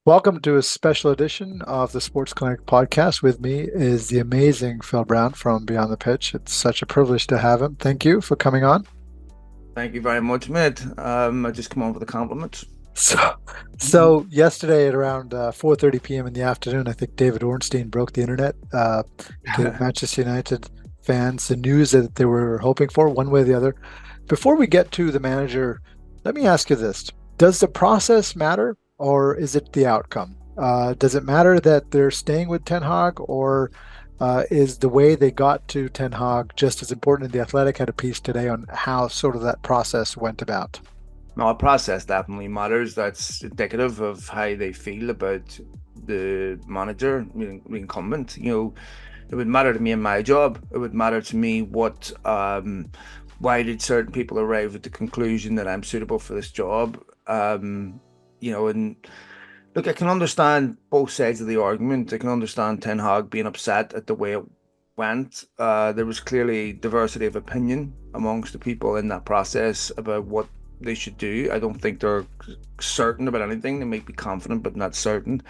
Welcome to a special edition of the Sports Clinic podcast. With me is the amazing Phil Brown from Beyond the Pitch. It's such a privilege to have him. Thank you for coming on. Thank you very much, mate. I just come on for the compliments. So, so yesterday at around 4:30 p.m. in the afternoon, I think David Ornstein broke the internet, gave Manchester United fans the news that they were hoping for, one way or the other. Before we get to the manager, let me ask you this. Does the process matter or is it the outcome? Does it matter that they're staying with Ten Hag, or is the way they got to Ten Hag just as important? The Athletic had a piece today on how sort of that process went about. No, process definitely matters. That's indicative of how they feel about the manager, the incumbent. It would matter to me in my job. It would matter to me why did certain people arrive at the conclusion that I'm suitable for this job? And look, I can understand both sides of the argument. I can understand Ten Hag being upset at the way it went. There was clearly diversity of opinion amongst the people in that process about what they should do. I don't think they're certain about anything. They might be confident, but not certain.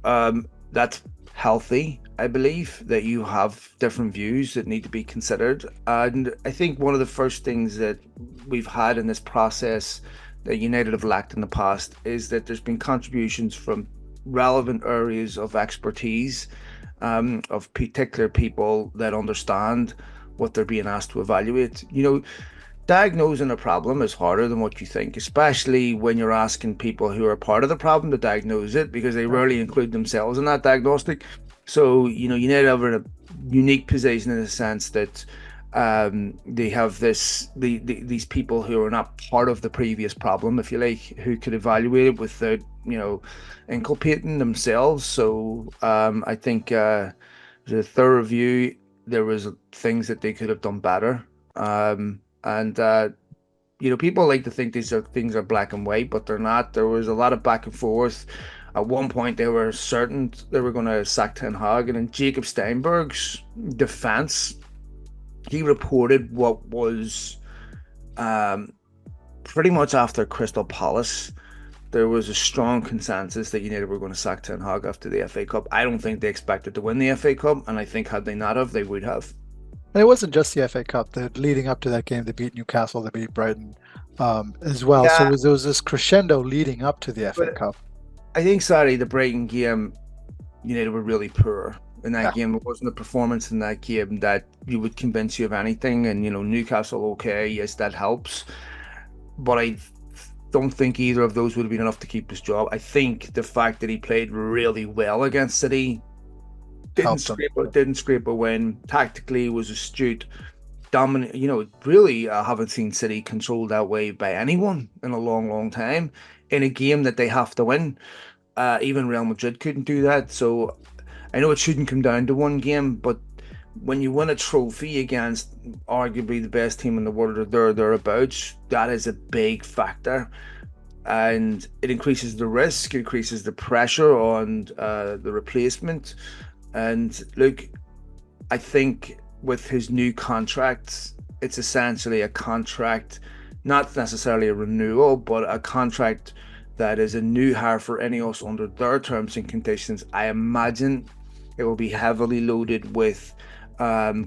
That's healthy. I believe that you have different views that need to be considered. And I think one of the first things that we've had in this process that United have lacked in the past is that there's been contributions from relevant areas of expertise, of particular people that understand what they're being asked to evaluate. Diagnosing a problem is harder than what you think, especially when you're asking people who are part of the problem to diagnose it, because they rarely include themselves in that diagnostic. So, United are in a unique position in the sense that they have these people who are not part of the previous problem, if you like, who could evaluate it without, inculpating themselves. So I think the third review, there was things that they could have done better. And people like to think things are black and white, but they're not. There was a lot of back and forth. At one point, they were certain they were going to sack Ten Hag, and in Jacob Steinberg's defense, he reported what was pretty much after Crystal Palace. There was a strong consensus that United were going to sack Ten Hag after the FA Cup. I don't think they expected to win the FA Cup, and I think had they not have, they would have. And it wasn't just the FA Cup. Leading up to that game, they beat Newcastle, they beat Brighton as well. So Yeah, there was this crescendo leading up to the FA but Cup. I think, sorry, the Brighton game, United were really poor in Yeah. that game. It wasn't a performance in that game that you would convince you of anything. And, Newcastle, okay, yes, that helps. But I don't think either of those would have been enough to keep his job. I think the fact that he played really well against City Helped them. didn't scrape a win. Tactically was astute, dominant. Really, I haven't seen City controlled that way by anyone in a long, long time. In a game that they have to win, even Real Madrid couldn't do that. So I know it shouldn't come down to one game, but when you win a trophy against arguably the best team in the world or thereabouts, that is a big factor. And it increases the risk, it increases the pressure on the replacement. And look, I think with his new contract, it's essentially a contract, not necessarily a renewal, but a contract that is a new hire for Ineos under their terms and conditions. I imagine it will be heavily loaded with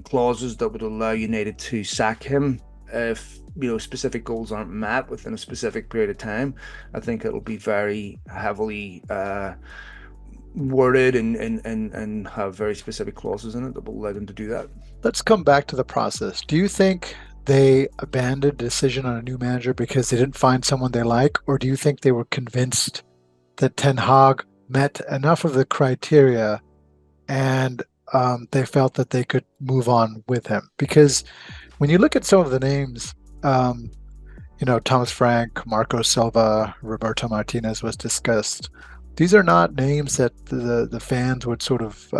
clauses that would allow United to sack him if specific goals aren't met within a specific period of time. I think it'll be very heavily worded and have very specific clauses in it that will allow them to do that. Let's come back to the process. Do you think they abandoned a decision on a new manager because they didn't find someone they like, or do you think they were convinced that Ten Hag met enough of the criteria and they felt that they could move on with him? Because when you look at some of the names, Thomas Frank, Marco Silva, Roberto Martinez was discussed. These are not names that the fans would sort of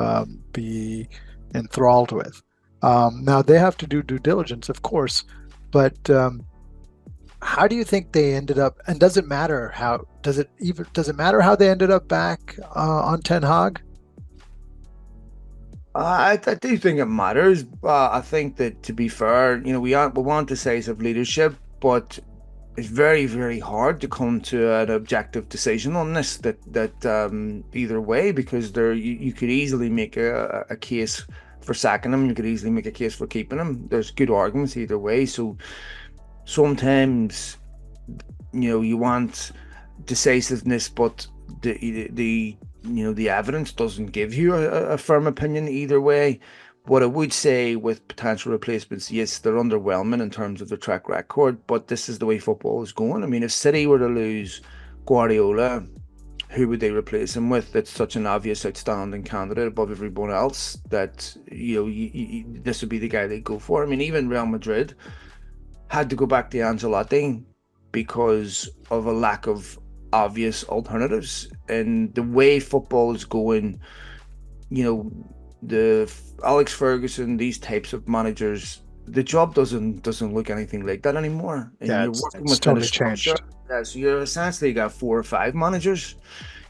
be enthralled with. Now they have to do due diligence, of course, but how do you think they ended up? And does it matter how? Does it matter how they ended up back on Ten Hag? I do think it matters. I think that, to be fair, we want decisive leadership, but it's very, very hard to come to an objective decision on this that either way, because you could easily make a case for sacking him, you could easily make a case for keeping him. There's good arguments either way. So sometimes, you want decisiveness, but the evidence doesn't give you a firm opinion either way. What I would say with potential replacements, yes, they're underwhelming in terms of their track record, but this is the way football is going. I mean, if City were to lose Guardiola, who would they replace him with? That's such an obvious, outstanding candidate above everyone else that this would be the guy they go for. I mean, even Real Madrid had to go back to Ancelotti because of a lack of obvious alternatives. And the way football is going, you know, the Alex Ferguson, these types of managers, the job doesn't look anything like that anymore. And Yeah, you're working it's within a totally structure. changed. Yeah, so you're essentially got 4 or 5 managers,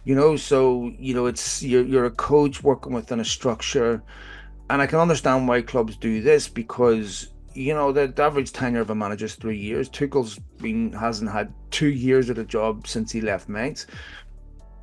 so it's you're a coach working within a structure. And I can understand why clubs do this because the average tenure of a manager is 3 years. Tuchel's hasn't had 2 years at a job since he left Mainz.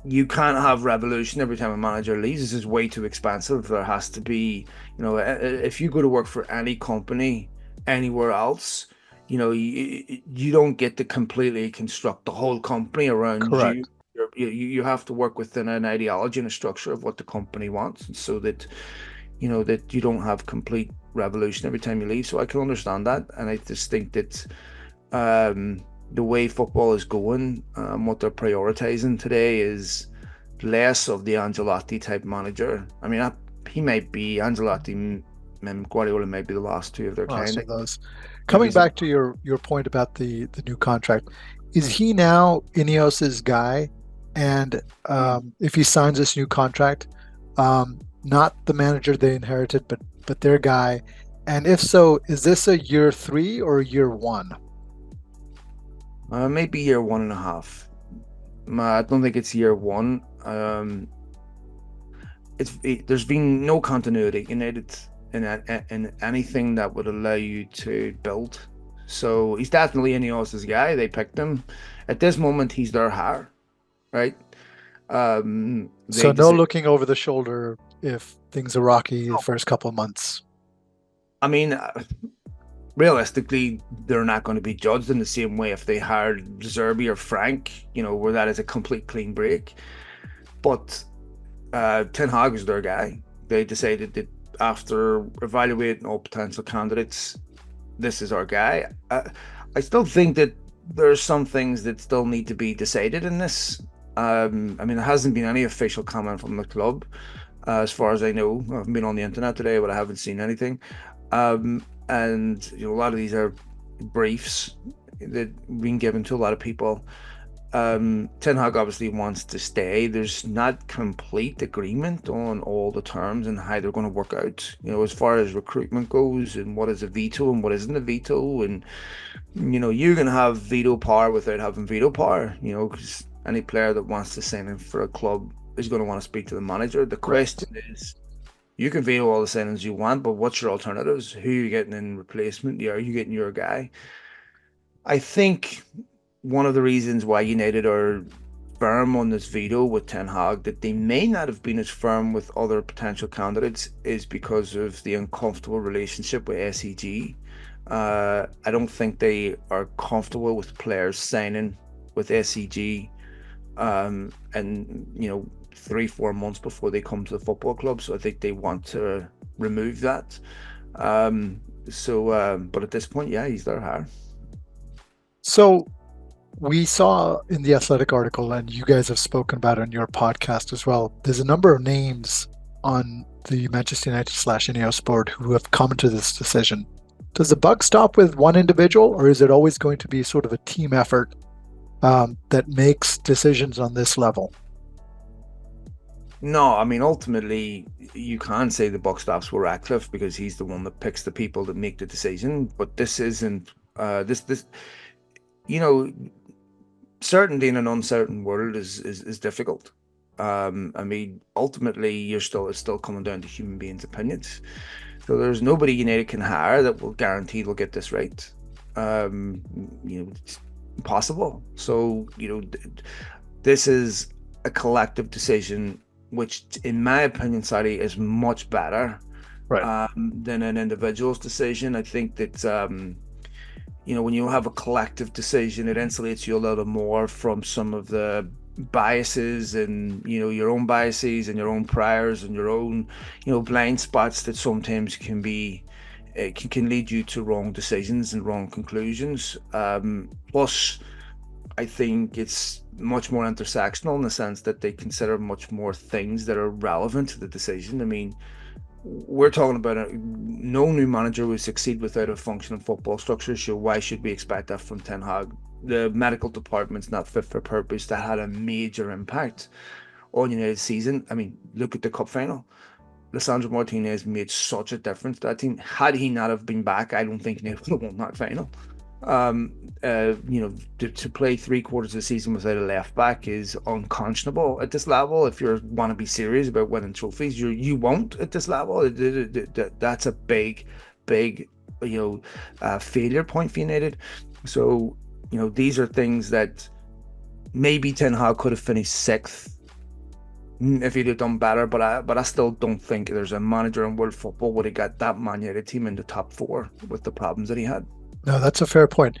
You can't have revolution every time a manager leaves. This is way too expensive. There has to be, if you go to work for any company anywhere else, you don't get to completely construct the whole company around you. Correct. You have to work within an ideology and a structure of what the company wants, so that that you don't have complete revolution every time you leave. So I can understand that, and I just think that the way football is going, what they're prioritizing today is less of the Ancelotti type manager. I mean, he might be Ancelotti and Guardiola might be the last two of their Last kind. of those. Maybe Coming back to your point about the new contract, is he now Ineos's guy? And if he signs this new contract, not the manager they inherited, but their guy. And if so, is this a year 3 or year 1? Maybe year 1.5. I don't think it's year 1. There's been no continuity in it in anything that would allow you to build. So he's definitely Ineos's guy. They picked him. At this moment, he's their hire, right? So They no decided. looking over the shoulder if things are rocky the first couple of months. I mean, realistically, they're not going to be judged in the same way if they hired Zerbi or Frank, where that is a complete clean break. But Ten Hag is their guy. They decided that after evaluating all potential candidates, this is our guy. I still think that there's some things that still need to be decided in this. I mean, there hasn't been any official comment from the club, as far as I know. I haven't been on the internet today, but I haven't seen anything. And a lot of these are briefs that have been given to a lot of people. Ten Hag obviously wants to stay. There's not complete agreement on all the terms and how they're going to work out, as far as recruitment goes and what is a veto and what isn't a veto. And, you can have veto power without having veto power, because any player that wants to sign in for a club is going to want to speak to the manager. The question is, you can veto all the signings you want, but what's your alternatives? Who are you getting in replacement? Are you getting your guy? I think one of the reasons why United are firm on this veto with Ten Hag, that they may not have been as firm with other potential candidates, is because of the uncomfortable relationship with SEG. I don't think they are comfortable with players signing with SEG, and 3-4 months before they come to the football club. So I think they want to remove that. But at this point, yeah, he's their hire. So we saw in the Athletic article, and you guys have spoken about it on your podcast as well, there's a number of names on the Manchester United / Ineos board who have come to this decision. Does the buck stop with one individual, or is it always going to be sort of a team effort that makes decisions on this level? No, I mean, ultimately, you can't say the buck stops with Ratcliffe because he's the one that picks the people that make the decision. But this isn't this certainty in an uncertain world is difficult. I mean, ultimately, it's still coming down to human beings' opinions. So there's nobody United can hire that will guarantee they'll get this right. possible. So, this is a collective decision, which, in my opinion, Sadi, is much better Right. than an individual's decision. I think that when you have a collective decision, it insulates you a little more from some of the biases and your own biases and your own priors and your own blind spots that sometimes can be it can lead you to wrong decisions and wrong conclusions. Plus, I think it's much more intersectional in the sense that they consider much more things that are relevant to the decision. I mean, we're talking about no new manager will succeed without a functioning football structure. So why should we expect that from Ten Hag? The medical department's not fit for purpose. That had a major impact on United's season. I mean, look at the cup final. Lissandro Martinez made such a difference to that team. Had he not have been back, I don't think they would have won that final. um, to play 3/4 of the season without a left back is unconscionable at this level. If you want to be serious about winning trophies, you won't at this level. That's a big, big, failure point for United. So, these are things that maybe Ten Hag could have finished sixth if he'd have done better, but I still don't think there's a manager in world football would have got that Man United team in the top four with the problems that he had. No, that's a fair point.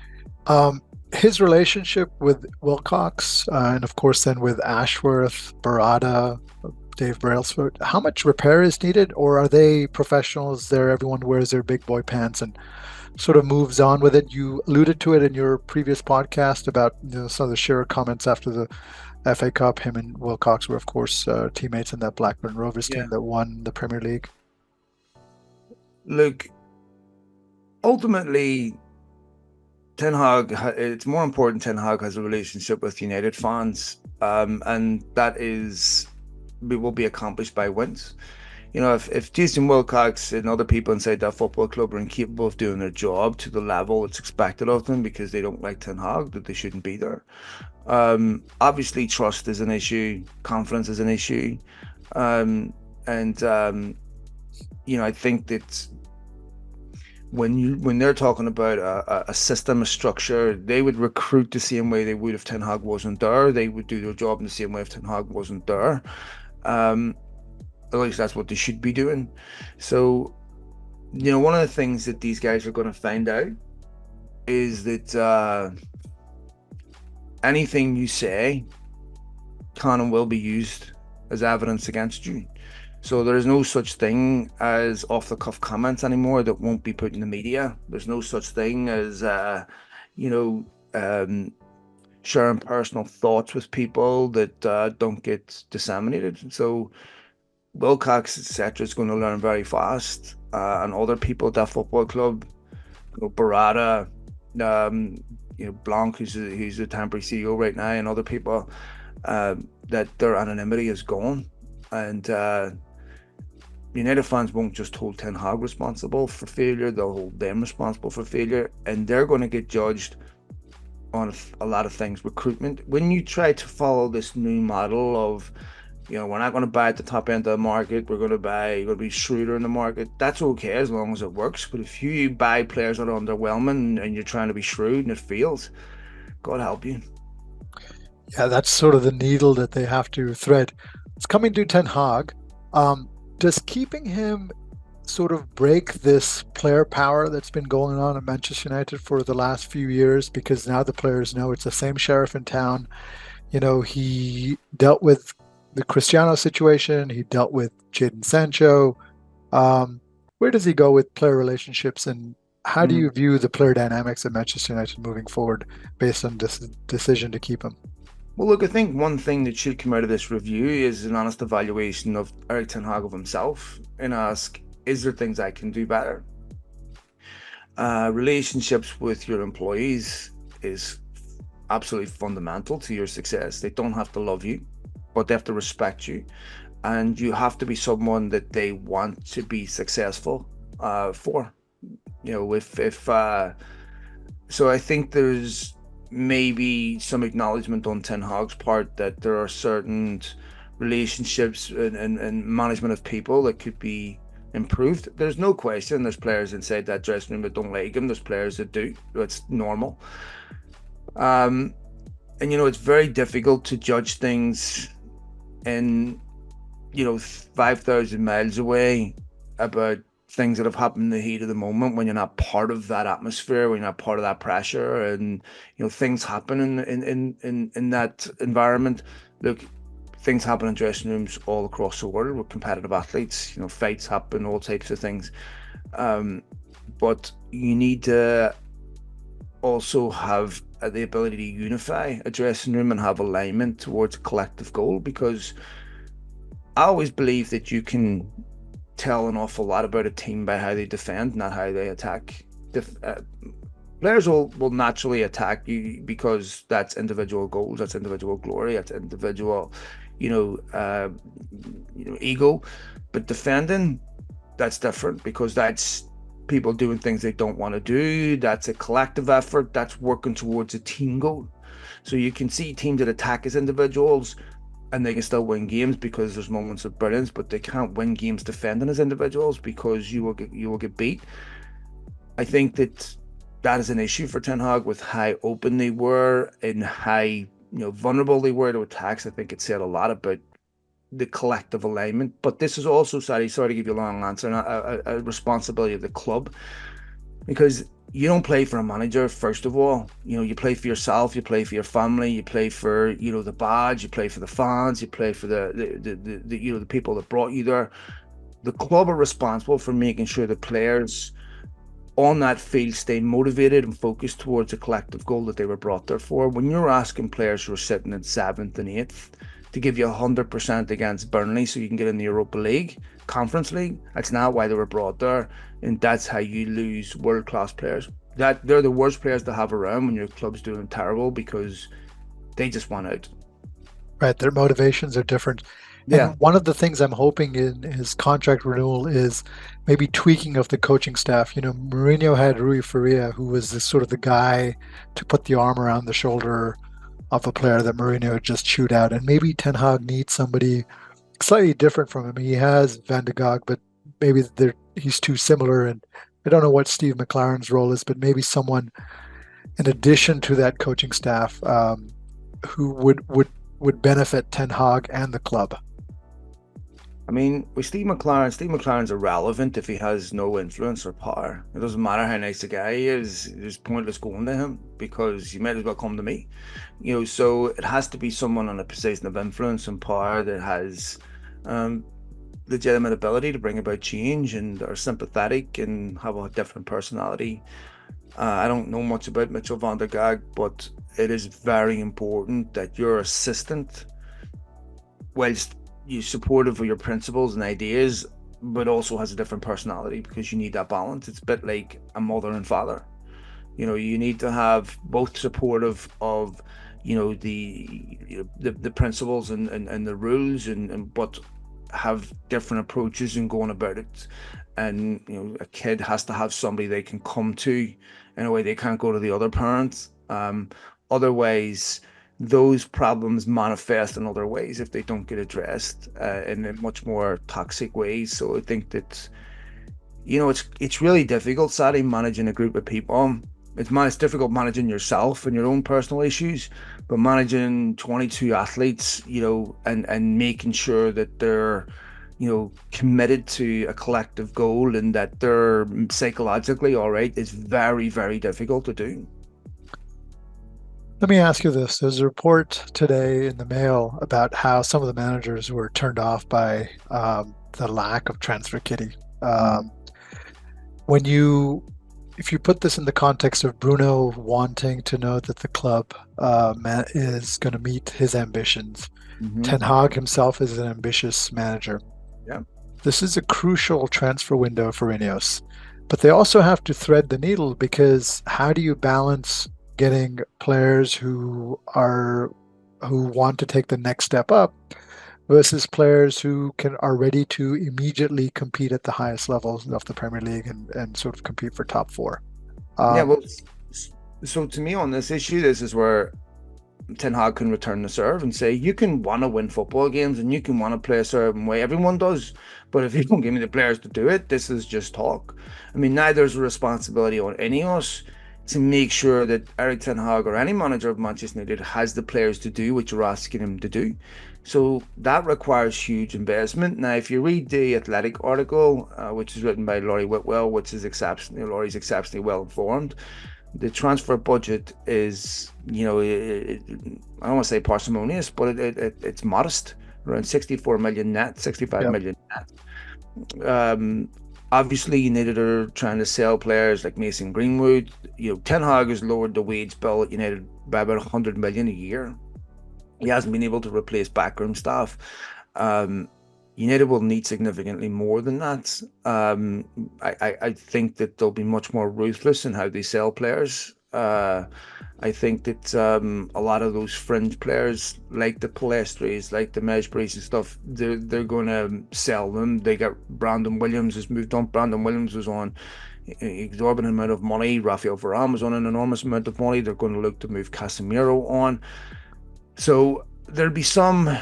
His relationship with Wilcox, and of course then with Ashworth, Barada, Dave Brailsford, how much repair is needed, or are they professionals there? Everyone wears their big boy pants and sort of moves on with it. You alluded to it in your previous podcast about some of the Shearer comments after the FA Cup. Him and Wilcox were, of course, teammates in that Blackburn Rovers Yeah. team that won the Premier League. Look, ultimately, Ten Hag, it's more important Ten Hag has a relationship with United fans, and that will be accomplished by wins. If Jason Wilcox and other people inside that football club are incapable of doing their job to the level that's expected of them because they don't like Ten Hag, that they shouldn't be there. Obviously, trust is an issue, confidence is an issue, and I think that when they're talking about a system, a structure, they would recruit the same way they would if Ten Hag wasn't there. They would do their job in the same way if Ten Hag wasn't there. At least that's what they should be doing. So, one of the things that these guys are going to find out is that anything you say can and will be used as evidence against you. So there's no such thing as off-the-cuff comments anymore that won't be put in the media. There's no such thing as, sharing personal thoughts with people that don't get disseminated. So Wilcox, etc., is going to learn very fast, and other people at that football club, Barada, Blanc, who's the temporary CEO right now, and other people, that their anonymity is gone, and United fans won't just hold Ten Hag responsible for failure; they'll hold them responsible for failure, and they're going to get judged on a lot of things. Recruitment. When you try to follow this new model of, we're not going to buy at the top end of the market. You're going to be shrewder in the market. That's okay as long as it works. But if you buy players that are underwhelming and you're trying to be shrewd and it fails, God help you. Yeah, that's sort of the needle that they have to thread. It's coming to Ten Hag. Does keeping him sort of break this player power that's been going on at Manchester United for the last few years? Because now the players know it's the same sheriff in town. He dealt with the Cristiano situation. He dealt with Jadon Sancho. Where does he go with player relationships, and how do you view the player dynamics at Manchester United moving forward based on this decision to keep him? Well, look, I think one thing that should come out of this review is an honest evaluation of Erik ten Hag of himself and ask, is there things I can do better? Relationships with your employees is absolutely fundamental to your success. They don't have to love you, but they have to respect you. And you have to be someone that they want to be successful for. So I think there's maybe some acknowledgement on Ten Hag's part that there are certain relationships and management of people that could be improved. There's no question there's players inside that dressing room that don't like him. There's players that do. It's normal. Um, and it's very difficult to judge things in 5,000 miles away about things that have happened in the heat of the moment when you're not part of that atmosphere, when you're not part of that pressure, and things happen in that environment. Look, things happen in dressing rooms all across the world with competitive athletes. Fights happen, all types of things. Um, but you need to also have the ability to unify a dressing room and have alignment towards a collective goal, because I always believe that you can tell an awful lot about a team by how they defend, not how they attack. Def Players will naturally attack you because that's individual goals, that's individual glory, that's individual, you know, uh, ego. But defending, that's different, because that's people doing things they don't want to do. That's a collective effort. That's working towards a team goal. So you can see teams that attack as individuals and they can still win games because there's moments of brilliance, but they can't win games defending as individuals because you will get beat. I think that is an issue for Ten Hag with how open they were and how vulnerable they were to attacks. I think it said a lot about the collective alignment. But this is also, sorry to give you a long answer, a responsibility of the club, because you don't play for a manager. First of all, you play for yourself, you play for your family, you play for the badge, you play for the fans, you play for the people that brought you there. The club are responsible for making sure the players on that field stay motivated and focused towards a collective goal that they were brought there for. When you're asking players who are sitting in seventh and eighth to give you 100% against Burnley so you can get in the Europa League, Conference League, that's not why they were brought there. And that's how you lose world-class players. That they're the worst players to have around when your club's doing terrible, because they just want out. Right, their motivations are different. Yeah. And one of the things I'm hoping in his contract renewal is maybe tweaking of the coaching staff. Mourinho had Rui Faria, who was the sort of the guy to put the arm around the shoulder of a player that Mourinho had just chewed out. And maybe Ten Hag needs somebody slightly different from him. He has Van de Gogh, but maybe he's too similar. And I don't know what Steve McLaren's role is, but maybe someone in addition to that coaching staff who would benefit Ten Hag and the club. I mean, with Steve McLaren's irrelevant if he has no influence or power. It doesn't matter how nice a guy he is. It's pointless going to him because you might as well come to me. So it has to be someone in a position of influence and power that has um, legitimate ability to bring about change and are sympathetic and have a different personality. I don't know much about Mitchell van der Gaag, but it is very important that your assistant, whilst you supportive of your principles and ideas, but also has a different personality, because you need that balance. It's a bit like a mother and father. You need to have both supportive of, the principles and the rules, and but have different approaches in going about it. And a kid has to have somebody they can come to in a way they can't go to the other parents. Otherwise, those problems manifest in other ways if they don't get addressed in a much more toxic ways. So I think that it's really difficult, Sadly, managing a group of people. It's difficult managing yourself and your own personal issues, but managing 22 athletes, and making sure that they're committed to a collective goal and that they're psychologically all right is very, very difficult to do. Let me ask you this. There's a report today in the Mail about how some of the managers were turned off by the lack of transfer kitty. Mm. When you, if you put this in the context of Bruno wanting to know that the club is going to meet his ambitions, Hmm. Ten Hag himself is an ambitious manager. Yeah. This is a crucial transfer window for Ineos, but they also have to thread the needle, because how do you balance getting players who want to take the next step up versus players who are ready to immediately compete at the highest levels of the Premier League and sort of compete for top four. Yeah, Um, well, so to me on this issue, this is where Ten Hag can return the serve and say, you can want to win football games and you can want to play a certain way. Everyone does. But if you don't give me the players to do it, this is just talk. I mean, now there's a responsibility on any of us to make sure that Erik ten Hag or any manager of Manchester United has the players to do what you're asking him to do. So that requires huge investment. Now, if you read the Athletic article, which is written by Laurie Whitwell, which is exceptionally, Laurie's exceptionally well informed, the transfer budget is, I don't want to say parsimonious, but it's modest, around 64 million net, 65 Yep. million net. Obviously, United are trying to sell players like Mason Greenwood. Ten Hag has lowered the wage bill at United by about 100 million a year. He hasn't been able to replace backroom staff. Um, United will need significantly more than that. I think that they'll be much more ruthless in how they sell players. I think that a lot of those fringe players, like the Palestris, like the Mesbries and stuff, they're going to sell them. They got Brandon Williams has moved on. Brandon Williams was on exorbitant amount of money. Rafael Varane was on an enormous amount of money. They're going to look to move Casemiro on. So there'll be some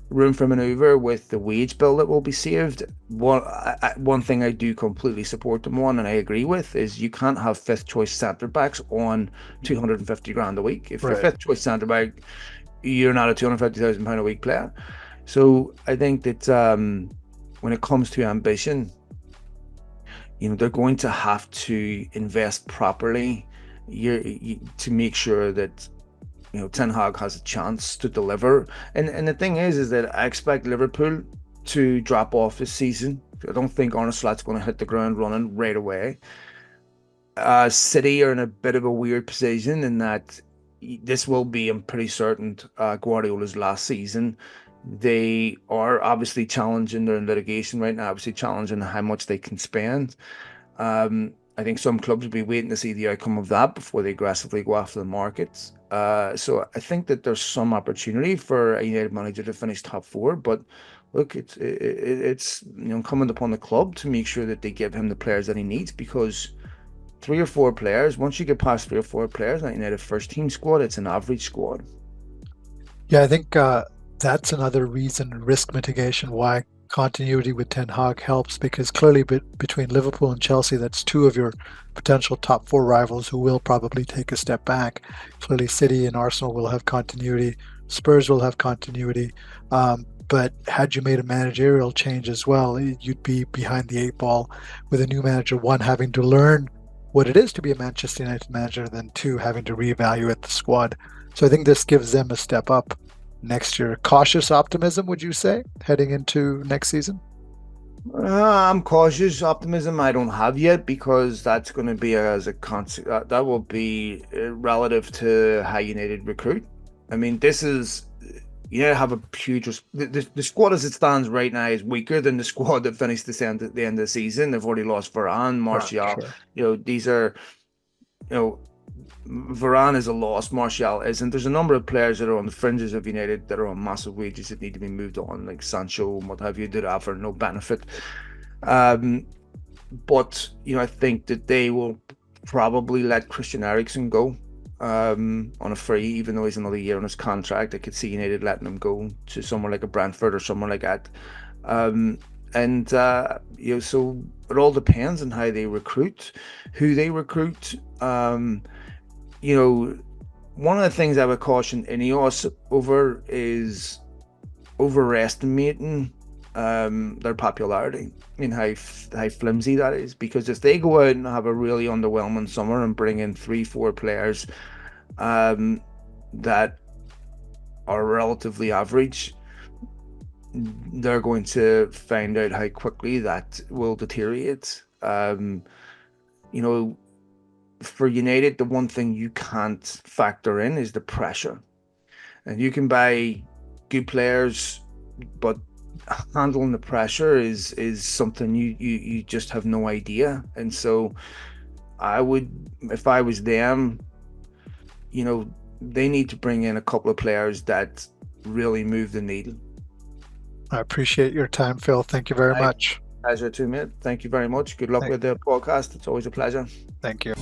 room for maneuver with the wage bill that will be saved. One thing I do completely support them on, and I agree with, is you can't have fifth choice centre backs on 250 grand a week. If you're Right. fifth choice centre back, you're not a 250,000 pound a week player. So I think that when it comes to ambition, they're going to have to invest properly to make sure that Ten Hag has a chance to deliver. And the thing is that I expect Liverpool to drop off this season. I don't think Arne Slot's going to hit the ground running right away. City are in a bit of a weird position in that this will be, I'm pretty certain, Guardiola's last season. They are obviously challenging, they're in litigation right now, obviously challenging how much they can spend. I think some clubs will be waiting to see the outcome of that before they aggressively go after the markets. So I think that there's some opportunity for a United manager to finish top four, but look, it's incumbent upon the club to make sure that they give him the players that he needs, because three or four players, once you get past three or four players, that United first team squad, it's an average squad. Yeah, I think that's another reason, risk mitigation, why continuity with Ten Hag helps, because clearly between Liverpool and Chelsea, that's two of your potential top four rivals who will probably take a step back. Clearly, City and Arsenal will have continuity. Spurs will have continuity. But had you made a managerial change as well, you'd be behind the eight ball with a new manager, one having to learn what it is to be a Manchester United manager, then two having to reevaluate the squad. So I think this gives them a step up next year. Cautious optimism, would you say, heading into next season? I'm cautious. Optimism I don't have yet, because that's going to be as a concept that will be relative to how United recruit. I mean, this is have a huge. The squad as it stands right now is weaker than the squad that finished at the end of the season. They've already lost Varane, Right, Martial. sure. These are you know Varane is a loss. Martial isn't. There's a number of players that are on the fringes of United that are on massive wages that need to be moved on, like Sancho and what have you, that offer no benefit. Um, but I think that they will probably let Christian Eriksen go on a free, even though he's another year on his contract. I could see United letting him go to somewhere like a Brentford or somewhere like that. And so it all depends on how they recruit, who they recruit. One of the things I would caution Ineos over is overestimating their popularity and how flimsy that is. Because if they go out and have a really underwhelming summer and bring in 3-4 players that are relatively average, they're going to find out how quickly that will deteriorate. For United, the one thing you can't factor in is the pressure. And you can buy good players, but handling the pressure is something you just have no idea. And so I would, if I was them, they need to bring in a couple of players that really move the needle. I appreciate your time, Phil. Thank you very much. Pleasure to me. Thank you very much. Good luck with the podcast. It's always a pleasure. Thank you.